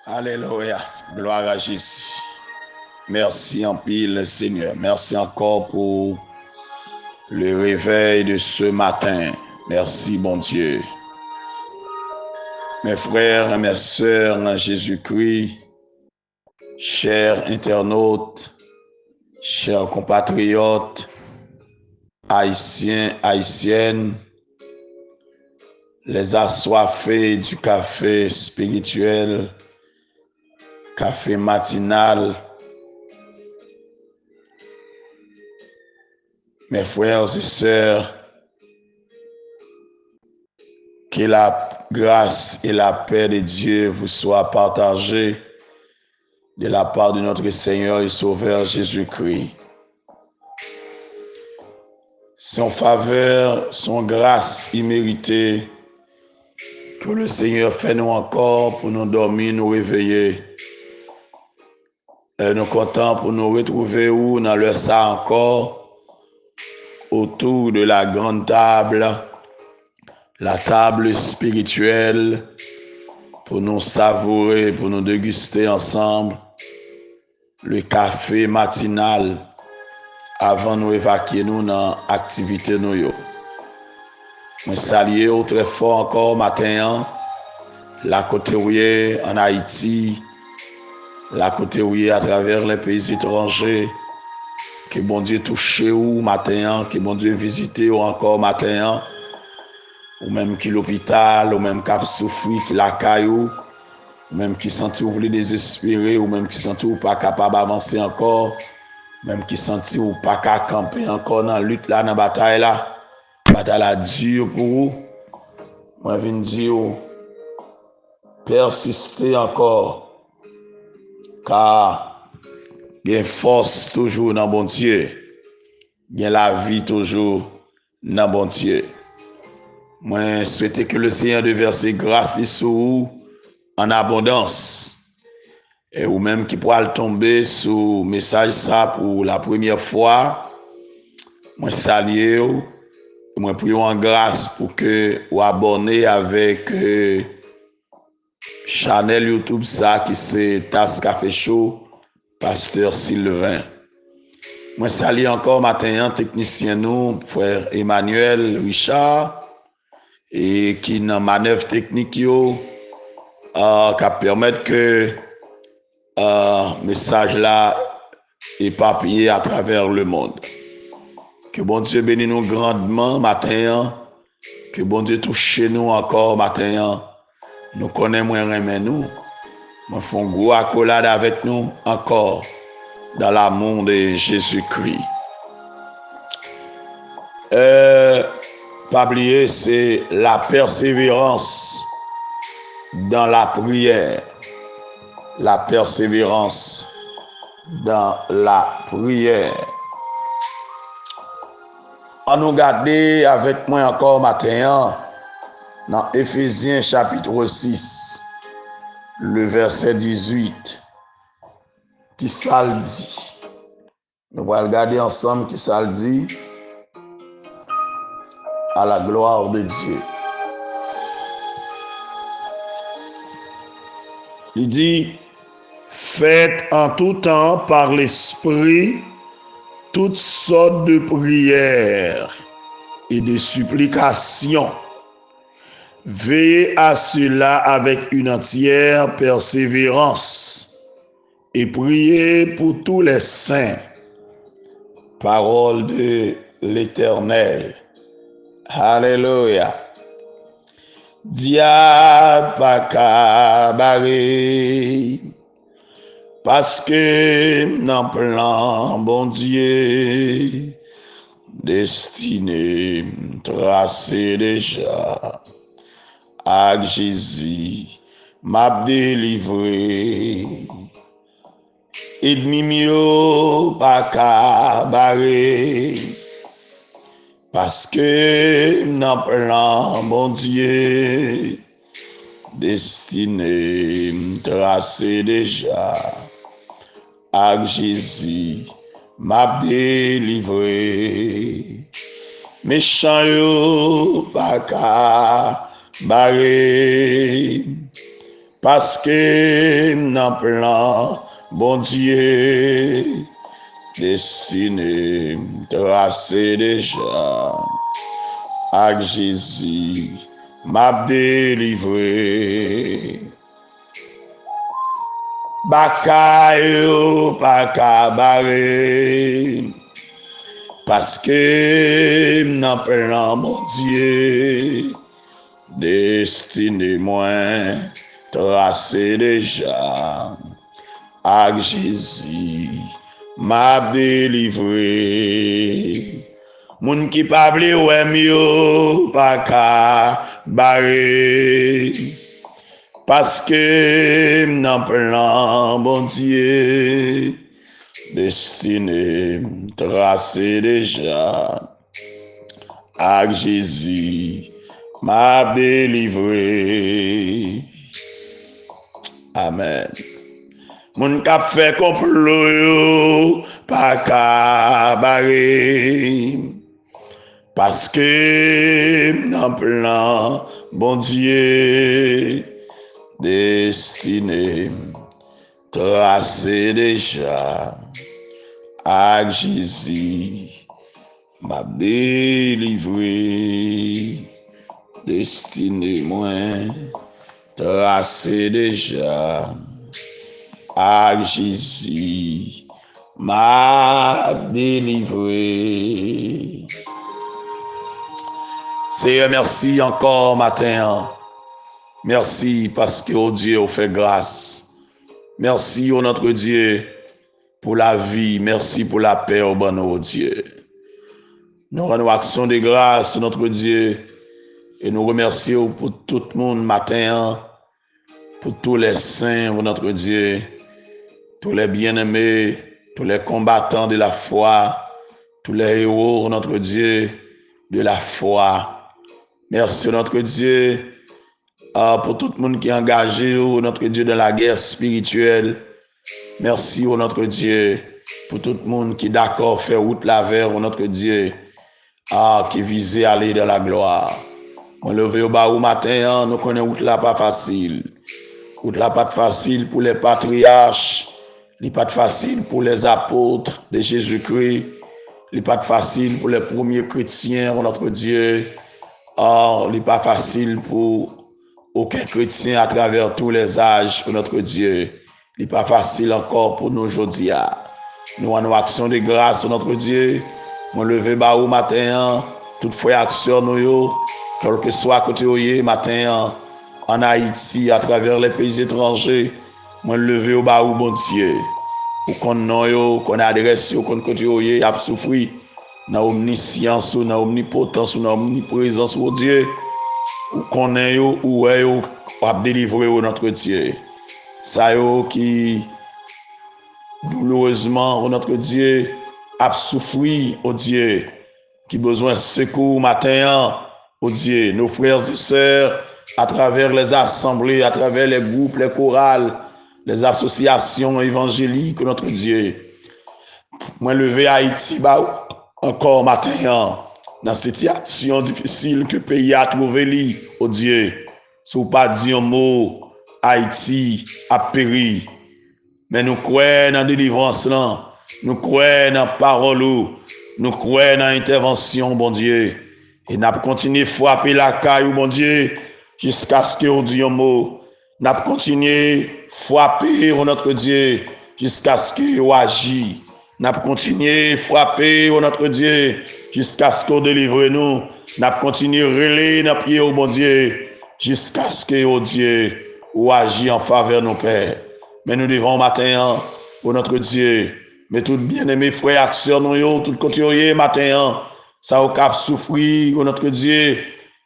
Alléluia. Gloire à Jésus. Merci en pile, Seigneur. Merci encore pour le réveil de ce matin. Merci, bon Dieu. Mes frères et mes sœurs en Jésus-Christ, chers internautes, chers compatriotes, haïtiens, haïtiennes, les assoiffés du café spirituel, café matinal, mes frères et sœurs, que la grâce et la paix de Dieu vous soient partagées de la part de notre Seigneur et Sauveur Jésus-Christ. Son faveur, son grâce imméritée, que le Seigneur fait nous encore pour nous dormir, nous réveiller. Et nous comptons pour nous retrouver où dans le ça encore, autour de la grande table, la table spirituelle, pour nous savourer, pour nous déguster ensemble le café matinal avant nous évacuer nous dans l'activité nous. Je salue très fort encore matin la côté en Haïti, la côté à travers les pays étrangers. Que bon Dieu touche ou matin, que bon Dieu visite ou encore matin, ou même qui l'hôpital, ou même qui souffre, qui la caillou, ou même qui sent ou voulez désespérer, ou même qui sent ou pas capable d'avancer encore, même qui sent ou pas capable camper encore dans la lutte là, dans la bataille là. Bataille là dure pour vous. Moi je viens dire, persistez encore, car il y a force toujours dans bon Dieu. Il y a la vie toujours dans bon Dieu. Moi, souhaite que le Seigneur de verser grâce sur vous en abondance. Et ou même qui pourra tomber sur message ça pour la première fois. Moi, salue vous. Moi, prie en grâce pour que vous abonnez avec channel YouTube ça qui c'est Tas Café Show, Pasteur Sylvain. Moi, salue encore matin technicien nous, frère Emmanuel Richard, et qui dans manœuvre technique qui permettre que message là éparpillé à travers le monde. Que bon Dieu bénisse nous grandement matin. Que bon Dieu touche nous encore matin. Nous connaissons moins aimer nous. Nous faisons gros accolade avec nous encore dans l'amour de Jésus-Christ. Pas oublier, c'est la persévérance dans la prière. La persévérance dans la prière. On nous garder avec moi encore matin dans Éphésiens chapitre 6, le verset 18, qui ça le dit. Nous allons regarder ensemble qui ça le dit, à la gloire de Dieu. Il dit, faites en tout temps par l'Esprit toutes sortes de prières et de supplications. Veillez à cela avec une entière persévérance et priez pour tous les saints. Parole de l'Éternel. Alléluia. Diable pas cabaret. Parce que dans plan bon Dieu, destiné tracé déjà, avec Jésus m'a délivré. Ennemi mio pas cabaret. Parce que dans plan bon Dieu, destiné tracé déjà, avec Jésus m'a délivré. Méchant yo pas ka barré, parce que nan plan, bon Dieu, destiné, tracé déjà, avec Jésus, m'a délivré. Bakayo pa kabare, parce que nan plan, mon Dieu, destiné moi, tracé déjà, avec Jésus, m'a délivré. Moun ki pa vle wèm yo pa ka bare, parce que nan plan bon Dieu, destiné tracé déjà, avec Jésus m'a délivré. Amen. Moun kap fè complot yo pa ka bare, parce que nan plan bon Dieu, destiné tracé déjà, avec Jésus m'a délivré. Destiné moi, tracé déjà, avec Jésus m'a délivré. Seigneur, merci encore matin. Merci parce que, oh Dieu, on fait grâce. Merci, oh notre Dieu, pour la vie. Merci pour la paix, oh bon, oh Dieu. Nous rendons action de grâce, notre Dieu, et nous remercions pour tout le monde matin, pour tous les saints, oh notre Dieu, tous les bien-aimés, tous les combattants de la foi, tous les héros, notre Dieu, de la foi. Merci, notre Dieu, pour tout le monde qui est engagé, notre Dieu, dans la guerre spirituelle. Merci, notre Dieu, pour tout le monde qui est d'accord faire route la vers, notre Dieu, qui visait aller dans la gloire. On levé au bas au matin, nous connaissons route là pas facile. Route là pas facile pour les patriarches, n'est pas facile pour les apôtres de Jésus-Christ, n'est pas facile pour les premiers chrétiens, notre Dieu. N'est pas facile pour aucun chrétien à travers tous les âges, notre Dieu. N'est pas facile encore pour nous aujourd'hui. Nous avons action de grâce, notre Dieu. Nous lever bas au matin, toute frère action nous, quel que soit côté au matin, en Haïti, à travers les pays étrangers, nous lever au bas au bon Dieu. Pour qu'on nous, qu'on adresse, qu'on côté au a souffrir. Dans l'omniscience, dans l'omnipotence, dans l'omniprésence, oh Dieu, ou qu'on est, ou est, ou a délivré notre Dieu. Ça qui, douloureusement, notre Dieu, a souffert, oh Dieu, qui besoin de secours matin, oh Dieu, nos frères et sœurs, à travers les assemblées, à travers les groupes, les chorales, les associations évangéliques, notre Dieu. Moi, levé Haïti, encore matin, dans cette situation difficile que le pays a trouvé, oh Dieu, si vous pas dit un mot, Haïti a péri. Mais nous croyons dans la délivrance, nous croyons dans la parole, nous croyons dans l'intervention, bon Dieu. Et nous continuons à frapper la caille, bon Dieu, jusqu'à ce qu'on dise un mot. Nous continuons à frapper, notre Dieu, jusqu'à ce qu'on agisse. Nous continuons à frapper, notre Dieu, jusqu'à ce qu'on délivre nous. Nous continuons à relayer nos pieds, bon Dieu, jusqu'à ce que, oh Dieu, ou agit en faveur de nos pères. Mais nous devons matin, pour notre Dieu, mais tout bien-aimé frères et sœurs, nous, tout côté matin, ça au cap souffrir, notre Dieu,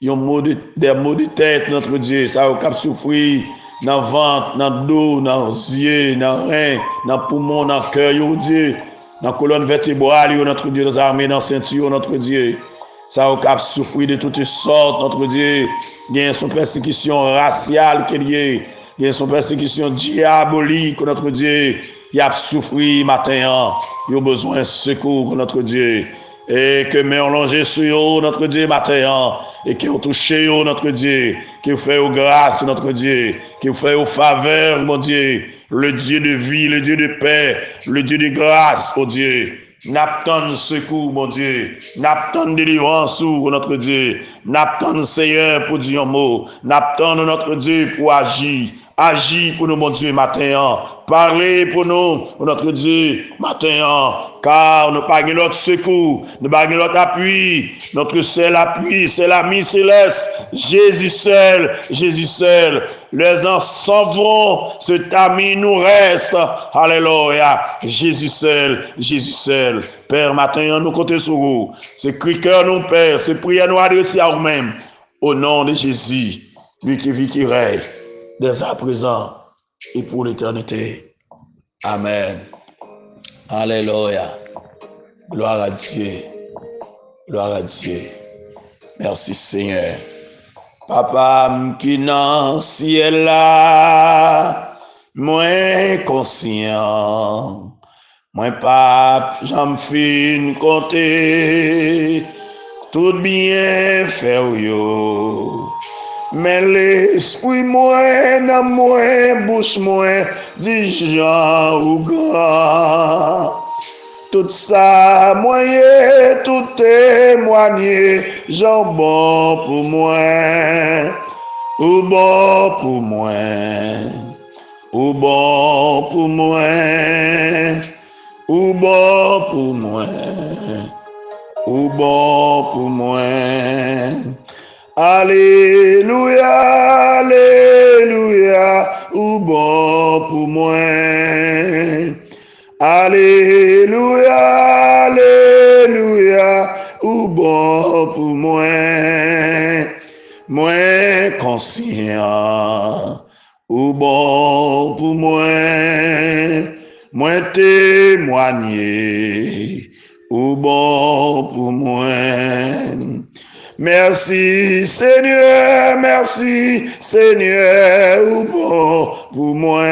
des maux de tête, notre Dieu, ça au cap souffrir, dans le ventre, dans le dos, dans les yeux, dans le rein, dans le poumon, dans le cœur, Dieu, dans la colonne vertébrale, notre Dieu, dans les armées, dans la ceinture, notre Dieu. Ça au cap souffrir de toutes sortes, notre Dieu. Il y a son persécution raciale qu'il y a. Il y a son persécution diabolique, notre Dieu. Il a souffert matin. Il a besoin de secours, notre Dieu. Et que mais on longe sur notre Dieu matin. et qui ont touché, oh notre Dieu, qui ont fait aux grâces, notre Dieu, qui ont fait aux faveurs, mon Dieu, le Dieu de vie, le Dieu de paix, le Dieu de grâce, oh Dieu. N'attend secours, mon Dieu. N'attend délivrance, oh notre Dieu. N'attend Seigneur pour dire un mot. N'attend notre Dieu pour agir. Agis pour nous, mon Dieu, matin. Parlez pour nous, notre Dieu, matin. Car nous pas notre secours, nous pas notre appui. Notre seul appui, c'est l'ami céleste. Jésus seul, Jésus seul. Les ans s'en vont, cet ami nous reste. Alléluia. Jésus seul, Jésus seul. Père, matin, nous comptons sur vous. C'est cri cœur nous, Père. C'est prière nous adresser à vous-même. Au nom de Jésus, lui qui vit, qui règne, dès à présent et pour l'éternité. Amen. Alléluia. Gloire à Dieu. Gloire à Dieu. Merci Seigneur. Papa qui dans ciel là, moins conscient, moins pas j'en fin compter tout bien fait yo. Mais l'esprit moins dans moins bouche moins dit Jean ou grand. Tout ça moyen, tout témoigner, j'en bon pour moi, ou bon pour moi, ou bon pour moi, ou bon pour moi, ou bon pour moi. Alléluia, alléluia, ou bon pour moi. Alléluia, alléluia, ou bon pour moi, moins conscient, ou bon pour moi, moins témoigner, ou bon pour moi. Merci Seigneur, ou bon pour moi.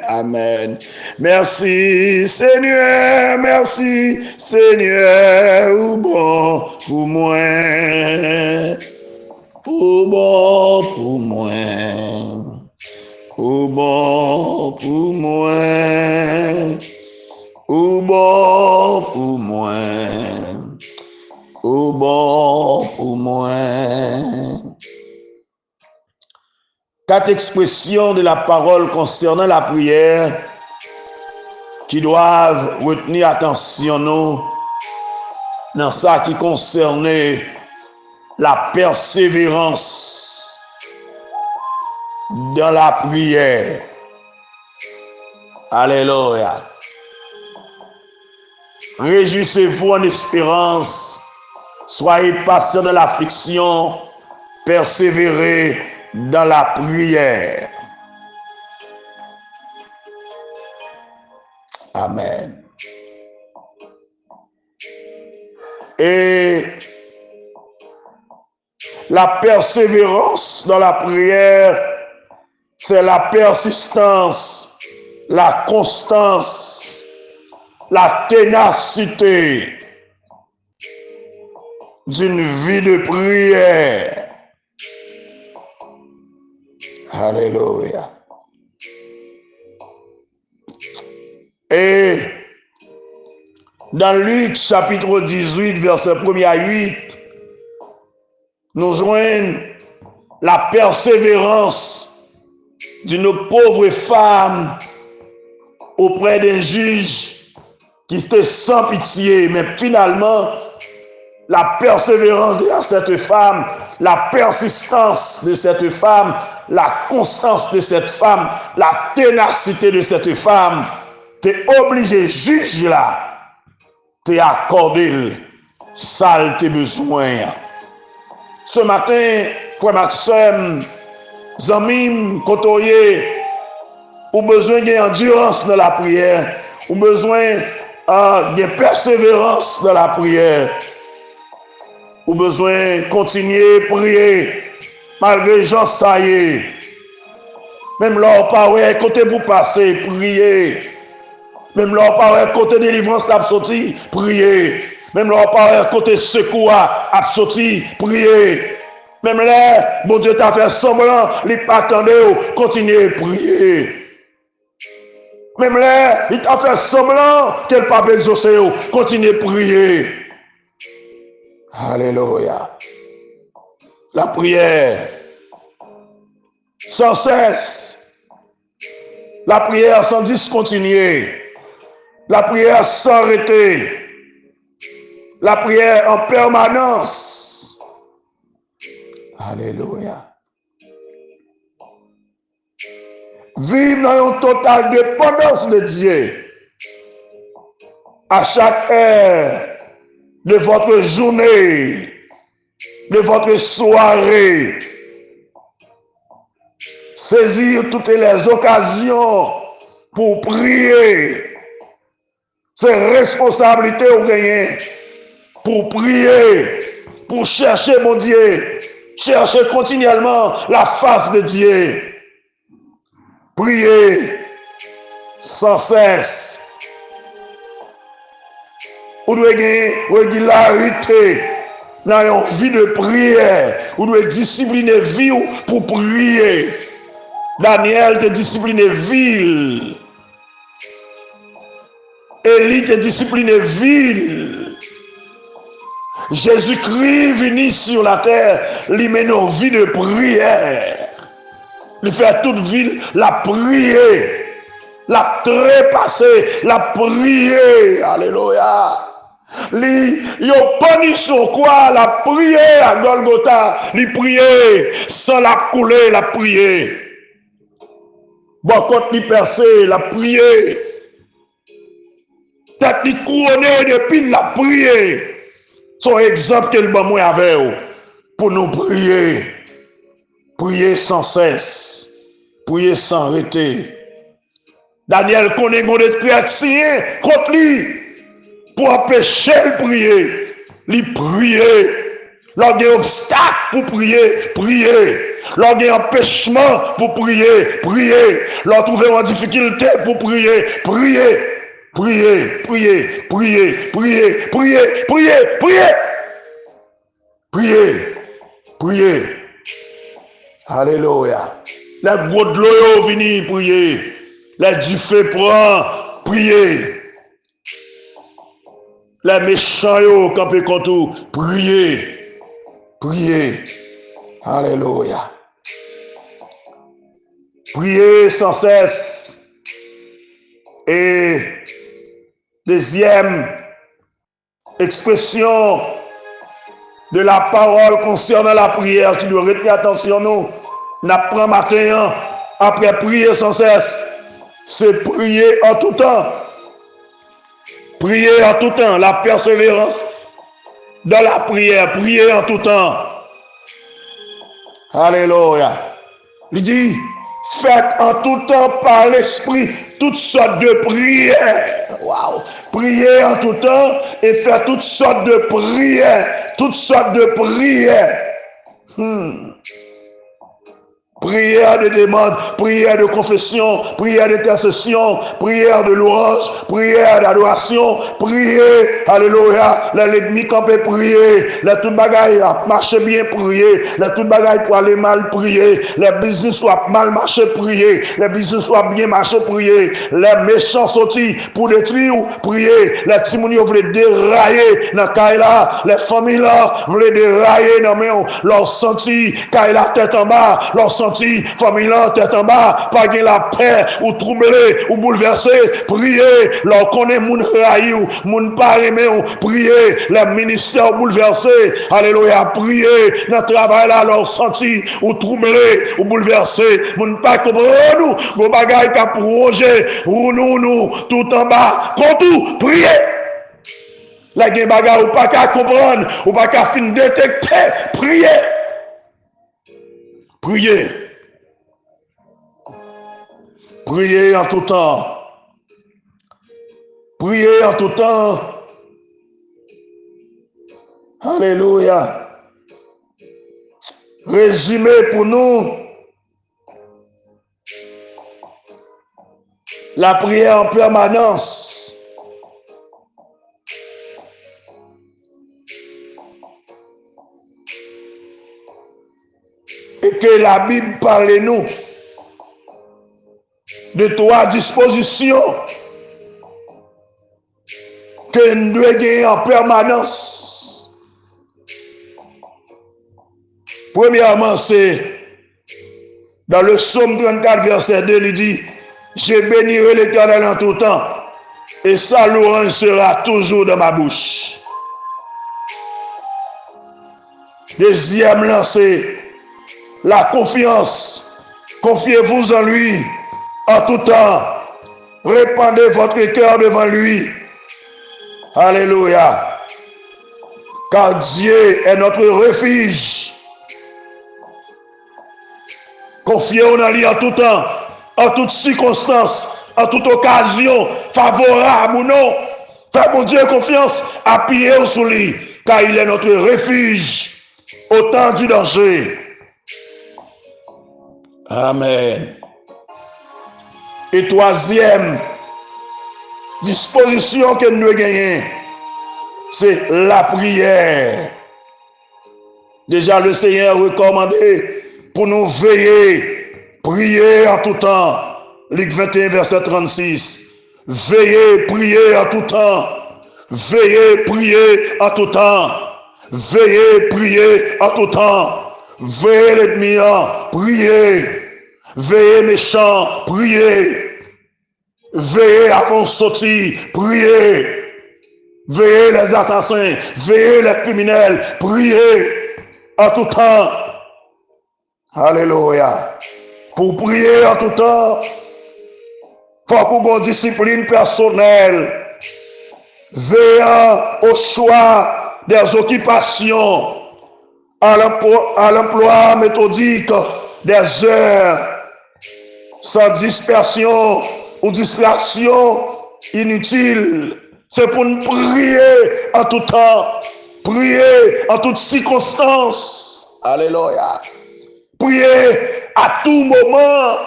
Amen. Merci Seigneur, ou bon pour moi. Ou bon pour moi. Ou bon pour moi. Ou bon pour moi. Ou bon pour moi. 4 expressions de la parole concernant la prière qui doivent retenir attention nous dans ça qui concerne la persévérance dans la prière. Alléluia. Réjouissez-vous en espérance. Soyez patients dans l'affliction, persévérez dans la prière. Amen. Et la persévérance dans la prière, c'est la persistance, la constance, la ténacité d'une vie de prière. Alléluia. Et dans Luc chapitre 18, verset 1 à 8, nous joignons la persévérance d'une pauvre femme auprès d'un juge qui était sans pitié, mais finalement, la persévérance de cette femme, la persistance de cette femme, la constance de cette femme, la ténacité de cette femme, t'es obligé, juge là, t'es accordé ça tes besoins. Ce matin, frère Maxime, Zamim, Kotoye, ou besoin d'endurance dans la prière, ou besoin de persévérance dans la prière, ou besoin de continuer à prier, malgré les gens ça y est. Même là, pas ouais, côté pour passer, prier. Même là, pas ouais, côté délivrance la sortie, prier. Même là, pas côté secours à sortir, prier. Même là, bon Dieu t'a fait semblant, il pas attendre, continuez à prier. Même là, il t'a fait semblant qu'elle pas exaucer, continuez à prier. Alléluia. La prière, sans cesse. La prière sans discontinuer. La prière sans arrêter. La prière en permanence. Alléluia. Vivre dans une totale dépendance de Dieu. À chaque heure de votre journée, de votre soirée. Saisir toutes les occasions pour prier. C'est responsabilité au gagner. Pour prier, pour chercher mon Dieu, chercher continuellement la face de Dieu. Prier sans cesse. Vous devez gagner régularité dans une vie de prière. Vous devez discipliner vie pour prier. Daniel te discipliné ville. Élie te discipliné ville. Jésus-Christ venu sur la terre, il mène une vie de prière. Il fait toute ville la prier, la trépasser, la prier. Alléluia. Il a puni sur quoi? La prière à Golgotha. Il prier sans la couler, la prier. Bon, quand il percé, la prier. Tête il couronné depuis la prier. Son exemple que le bon moi avec pour nous prier. Prier sans cesse. Prier sans arrêter. Daniel connaît des chrétiens contre lui pour empêcher de prier. Il prier. Lors d'un obstacle pour prier, prier. Lors d'un empêchement pour prier, prier. Lors trouver en difficulté pour prier, prier. Priez, priez, priez, priez, priez, priez, priez. Priez, priez. Alléluia. La gros de l'eau vini, priez. La du feu prend, priez. La méchant yo campé contre, priez. Priez. Alléluia. Priez sans cesse. Et deuxième expression de la parole concernant la prière qui doit retenir attention nous. N'apprend matin après prier sans cesse. C'est prier en tout temps. Prier en tout temps. La persévérance dans la prière. Prier en tout temps. Alléluia. Il dit, faites en tout temps par l'esprit toutes sortes de prières. Waouh. Priez en tout temps et faites toutes sortes de prières. Toutes sortes de prières. Prière de demande, prière de confession, prière d'intercession, prière de louange, prière d'adoration, prier, alléluia, l'ennemi qu'on peut prier, la toute bagaille marche bien prier, la toute bagaille pour aller mal prier, les business soit mal marché prier, les business soit bien marché prier, les méchants sortis pour détruire prier, les timounions veulent dérailler dans Kaila, les familles là veulent dérailler dans leur senti, Kaila tête en bas, leur senti famille là tête en bas, pas gain la paix ou troublé ou bouleversé, prier, leur connaît moun raï ou moun pas aimé ou prier, les ministères bouleversés, alléluia, prier, dans travail là leur senti ou troublé ou bouleversé, moun pas comprendre nous, go bagay ka projet, ou nous tout en bas, tout prier. La gen bagay ou pas qu'à comprendre, ou pas qu'à fin détecter, prier. Priez. Priez en tout temps. Priez en tout temps. Alléluia. Résumé pour nous. La prière en permanence. que la Bible parle nous de 3 dispositions que nous devons gagner en permanence. Premièrement, c'est dans le psaume 34, verset 2, il dit, je bénirai l'Éternel en tout temps, et sa louange sera toujours dans ma bouche. Deuxième, c'est la confiance. Confiez-vous en lui en tout temps. Répandez votre cœur devant lui. Alléluia. Car Dieu est notre refuge. Confiez-vous en lui en tout temps, en toutes circonstances, en toute occasion, favorable ou non. Faites mon Dieu confiance, appuyez sur lui, car il est notre refuge au temps du danger. Amen. Et troisième disposition que nous gagnons, c'est la prière. Déjà le Seigneur recommandé pour nous veiller, prier en tout temps. Luc 21, verset 36. Veillez, priez en tout temps. Veillez, priez en tout temps. Veillez, priez en tout temps. Veillez l'ennemi, priez. Veillez méchants, priez. Veillez avant de sortir, priez. Veillez les assassins, veillez les criminels, priez en tout temps. Alléluia. Pour prier en tout temps, il faut qu'on ait une discipline personnelle. Veillant au choix des occupations, à l'emploi méthodique des heures, sans dispersion ou distraction inutile. C'est pour nous prier en tout temps, prier en toutes circonstances. Alléluia. Prier à tout moment.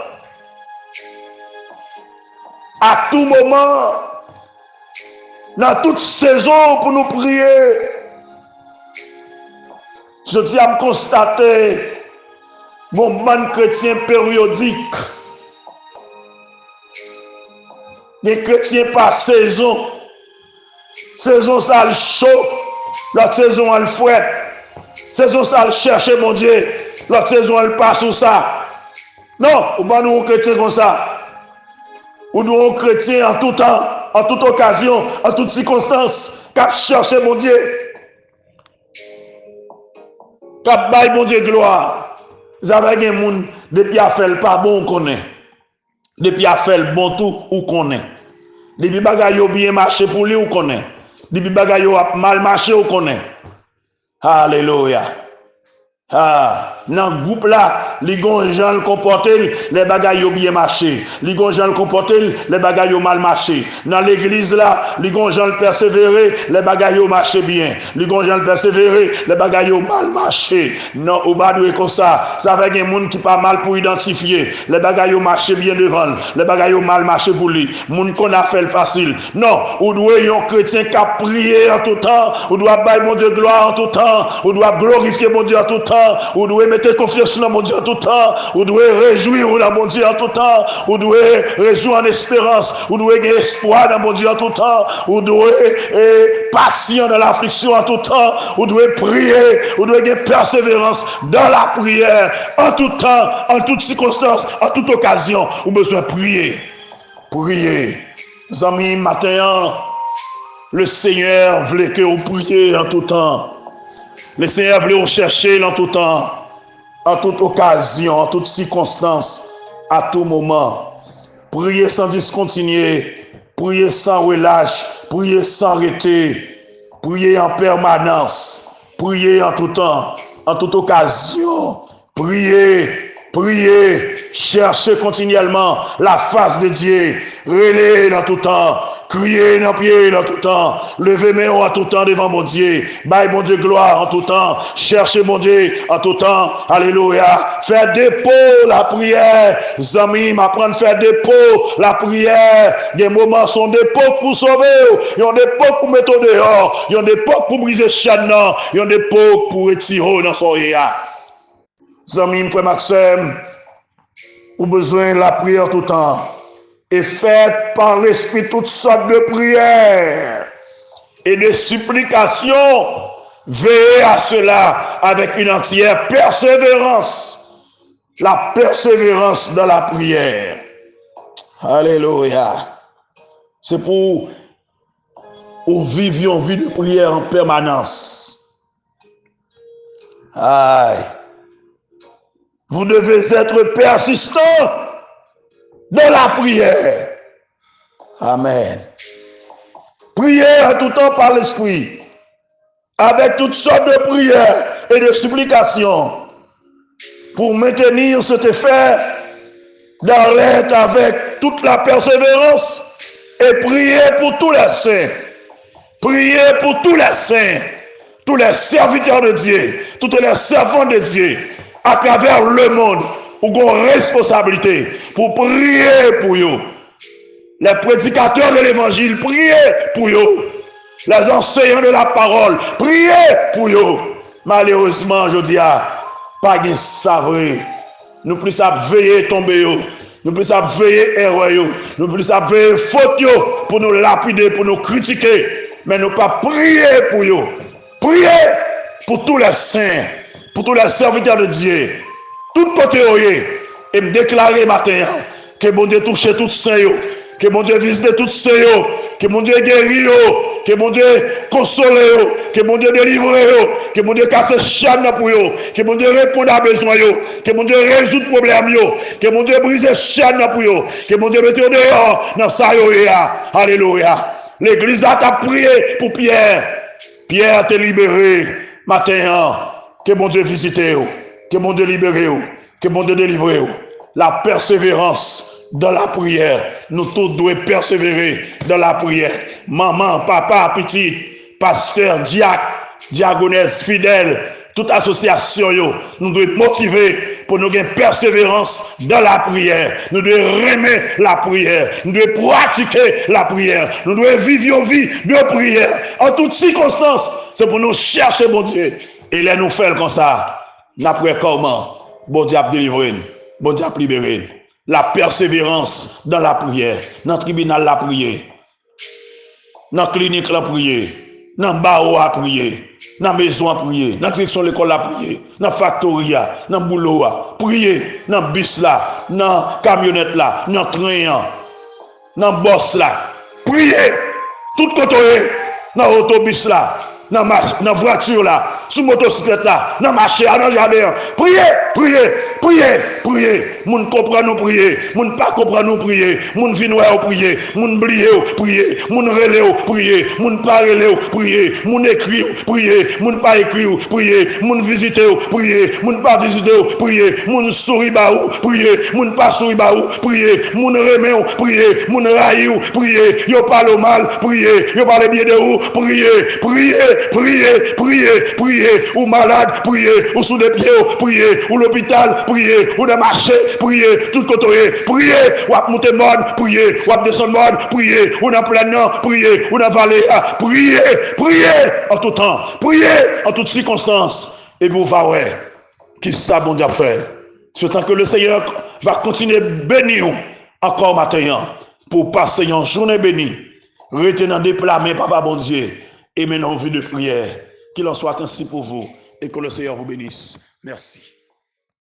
À tout moment. Dans toute saison pour nous prier. Je dis à me constater mon monde chrétien périodique. Les chrétiens par saison. Saison ça le chaud. L'autre saison elle fouette. Saison ça le chercher mon Dieu. L'autre saison elle passe sous ça. Non, ou pas nous chrétiens comme ça. Ou nous chrétiens en tout temps, en toute occasion, en toute circonstance, cap chercher mon Dieu. Cap bail mon Dieu gloire. Vous avez des gens depuis a fait le pas bon on connaît. Depuis a fait le bon tout ou connaît. Depuis bagay yo bien marché pour lui ou connaît. Depuis bagay yo mal marché ou connaît. Alléluia. Dans le groupe là, les gens le comporter, les bagailles bien marché. Les gens le comporter, les bagailles mal marché. Dans l'église là, les gens le persévérer, les bagailles marché bien. Les gens le persévérer, les bagailles mal marché. Non, ou pas comme ça. Ça fait des gens qui pas mal pour identifier. Les bagailles marché bien devant, les bagailles mal marché pour lui. Moun qu'on a fait le facile. Non, ou doit un chrétien qui a prié en tout temps, ou doit bailler mon Dieu gloire en tout temps, ou doit glorifier mon Dieu en tout temps. Vous devez mettre confiance dans mon Dieu en tout temps. Vous devez réjouir dans mon Dieu en tout temps. Vous devez réjouir en espérance. Vous devez gagner espoir dans mon Dieu en tout temps. Vous devez être patient dans l'affliction en tout temps. Vous devez prier. Vous devez gagner persévérance dans la prière en tout temps, en toutes circonstances, en toute occasion. Vous avez besoin de prier. Prier. Les amis, matin, le Seigneur voulait que vous priez en tout temps. Le Seigneur voulait vous chercher en tout temps, en toute occasion, en toute circonstance, à tout moment. Priez sans discontinuer, priez sans relâche, priez sans arrêter, priez en permanence, priez en tout temps, en toute occasion. Priez, priez, cherchez continuellement la face de Dieu, relais dans tout temps. Criez dans pied dans tout temps. Levez mes mains en tout temps devant mon Dieu. Baille mon Dieu gloire en tout temps. Cherchez mon Dieu en tout temps. Alléluia. Faire dépôt la prière. Amis, m'apprendre à faire dépôt la prière. Des moments sont dépôt pour sauver. Il y a des dépôt pour mettre dehors. Il y a des dépôt pour briser chaîne. Il y a des dépôt pour retirer dans son réa. Amis, frère Maxime, ou besoin de la prière tout le temps. Et faites par l'Esprit toutes sortes de prières et de supplications. Veillez à cela avec une entière persévérance. La persévérance dans la prière. Alléluia. C'est pour vivre une vie de prière en permanence. Aïe. Vous devez être persistant dans la prière. Amen. Priez en tout temps par l'Esprit, avec toutes sortes de prières et de supplications, pour maintenir cet effet d'alerte avec toute la persévérance, et priez pour tous les saints. Priez pour tous les saints, tous les serviteurs de Dieu, toutes les servants de Dieu, à travers le monde, où ont responsabilité pour prier pour eux. Les prédicateurs de l'évangile, priez pour eux. Les enseignants de la parole, priez pour eux. Malheureusement, je dis, pas de savoir. Nous plus à veiller tomber, nous plus à veiller erreur, nous plus à veiller faute pour nous lapider, pour nous critiquer. Mais nous pas prier pour eux. Priez pour tous les saints, pour tous les serviteurs de Dieu. Tout côté, et me déclarer matin que mon Dieu touche tous saints, que mon Dieu visite tous saints, que mon Dieu guérit, que mon Dieu console, que mon Dieu délivre, que mon Dieu casse chaîne pour eux, que mon Dieu réponde à besoin, que mon Dieu résout le problème, que mon Dieu brise chaîne pour eux, que mon Dieu mette dehors dans ça. Alléluia. L'église a prié pour Pierre. Pierre t'a libéré matin. Que mon Dieu visite, que mon Dieu libère, que mon Dieu délivre. La persévérance dans la prière. Nous tous devons persévérer dans la prière. Maman, papa, petit, pasteur, diacre, diaconesse, fidèle, toute association, nous devons motiver pour nous gagner persévérance dans la prière. Nous devons aimer la prière. Nous devons pratiquer la prière. Nous devons vivre une vie de prière. En toutes circonstances, c'est pour nous chercher mon Dieu. Et là, nous faisons comme ça. Après comment? Bon Dieu a délivré. Bon Dieu a libéré. La persévérance dans la prière. Dans le tribunal, la prière. Dans la clinique, la prière. Dans le barreau, la prière. Dans la maison, la prière. Dans la direction de l'école, la prière. Dans la factoria, dans le boulot, prier. Dans le bus, là. Dans la camionnette, là. Dans le train, dans le boss, là. Prier. Tout côté, dans l'autobus, là. Dans la voiture là, sous motocyclette là, dans la marché, dans le jardin. Priez, priez, priez, priez. Moun comprend nous prier, moun pas comprend nous prier, moun vin ouais prier, moun blier prier, moun relé prier, moun pas relé prier, moun écrit prier, moun pas écrit prier, moun visiter prier, moun pas visiter prier, moun souri ba prier, moun pas souri ba prier, moun remet prier, moun raï prier, yo parle mal prier, yo parle bien de vous prier, prier. Priez, priez, priez, ou malade, priez, ou sous les pieds, priez, ou l'hôpital, priez, ou dans le marché, priez, tout côté, priez, ou à monter mode, priez, ou à descendre mode, priez, ou dans plein nord, priez, ou dans la vallée, priez, priez en tout temps, priez en toutes circonstances, et vous verrez qui ça bon Dieu fait. Ce temps que le Seigneur va continuer bénir encore matin pour passer une journée bénie, retenant des plats, mais papa bon Dieu. Et maintenant, en vue de prière, qu'il en soit ainsi pour vous et que le Seigneur vous bénisse. Merci.